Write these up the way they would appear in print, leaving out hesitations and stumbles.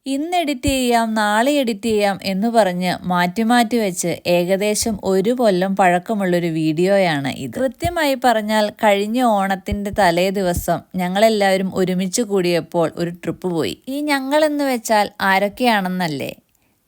ഇന്ന് എഡിറ്റ് ചെയ്യാം, നാളെ എഡിറ്റ് ചെയ്യാം എന്ന് പറഞ്ഞ് മാറ്റി മാറ്റി വെച്ച് ഏകദേശം 1 കൊല്ലം പഴക്കമുള്ളൊരു വീഡിയോയാണ് ഇത്. കൃത്യമായി പറഞ്ഞാൽ കഴിഞ്ഞ ഓണത്തിൻ്റെ തലേ ദിവസം ഞങ്ങളെല്ലാവരും ഒരുമിച്ച് കൂടിയപ്പോൾ ഒരു ട്രിപ്പ് പോയി. ഈ ഞങ്ങളെന്ന് വെച്ചാൽ ആരൊക്കെയാണെന്നല്ലേ?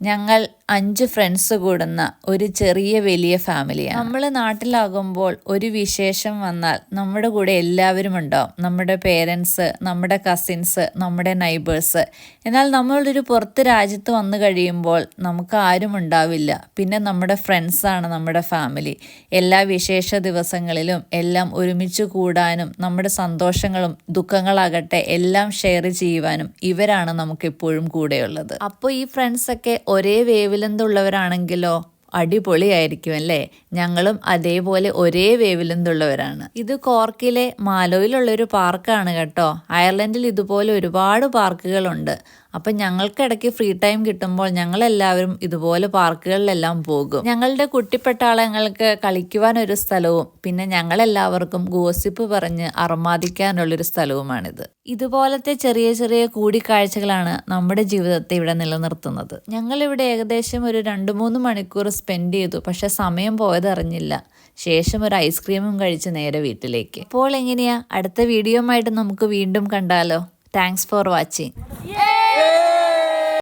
ഞങ്ങൾ 5 ഫ്രണ്ട്സ് കൂടുന്ന ഒരു ചെറിയ വലിയ ഫാമിലിയാണ്. നമ്മൾ നാട്ടിലാകുമ്പോൾ ഒരു വിശേഷം വന്നാൽ നമ്മുടെ കൂടെ എല്ലാവരും ഉണ്ടാവും. നമ്മുടെ പേരൻസ്, നമ്മുടെ കസിൻസ്, നമ്മുടെ നൈബേഴ്സ്. എന്നാൽ നമ്മളൊരു പുറത്ത് രാജ്യത്ത് വന്നു കഴിയുമ്പോൾ നമുക്ക് ആരും ഉണ്ടാവില്ല. പിന്നെ നമ്മുടെ ഫ്രണ്ട്സാണ് നമ്മുടെ ഫാമിലി. എല്ലാ വിശേഷ ദിവസങ്ങളിലും എല്ലാം ഒരുമിച്ച് കൂടാനും നമ്മുടെ സന്തോഷങ്ങളും ദുഃഖങ്ങളാകട്ടെ എല്ലാം ഷെയർ ചെയ്യുവാനും ഇവരാണ് നമുക്കെപ്പോഴും കൂടെയുള്ളത്. അപ്പോൾ ഈ ഫ്രണ്ട്സൊക്കെ ഒരേ വേവിലെന്തുള്ളവരാണെങ്കിലോ അടിപൊളിയായിരിക്കും അല്ലേ? ഞങ്ങളും അതേപോലെ ഒരേ വേവിലെന്തുള്ളവരാണ്. ഇത് കോർക്കിലെ മാലോയിലുള്ളൊരു പാർക്കാണ് കേട്ടോ. അയർലൻഡിൽ ഇതുപോലെ ഒരുപാട് പാർക്കുകളുണ്ട്. അപ്പം ഞങ്ങൾക്കിടയ്ക്ക് ഫ്രീ ടൈം കിട്ടുമ്പോൾ ഞങ്ങളെല്ലാവരും ഇതുപോലെ പാർക്കുകളിലെല്ലാം പോകും. ഞങ്ങളുടെ കുട്ടിപ്പട്ടാളങ്ങൾക്ക് കളിക്കുവാൻ ഒരു സ്ഥലവും പിന്നെ ഞങ്ങളെല്ലാവർക്കും ഗോസിപ്പ് പറഞ്ഞ് അർമാദിക്കാനുള്ളൊരു സ്ഥലവുമാണിത്. ഇതുപോലത്തെ ചെറിയ ചെറിയ കൂടിക്കാഴ്ചകളാണ് നമ്മുടെ ജീവിതത്തെ ഇവിടെ നിലനിർത്തുന്നത്. ഞങ്ങളിവിടെ ഏകദേശം ഒരു 2-3 മണിക്കൂർ സ്പെൻഡ് ചെയ്തു. പക്ഷെ സമയം പോയതറിഞ്ഞില്ല. ശേഷം ഒരു ഐസ്ക്രീമും കഴിച്ച് നേരെ വീട്ടിലേക്ക്. അപ്പോൾ എങ്ങനെയാ? അടുത്ത വീഡിയോയുമായിട്ട് നമുക്ക് വീണ്ടും കണ്ടാലോ. Thanks for watching.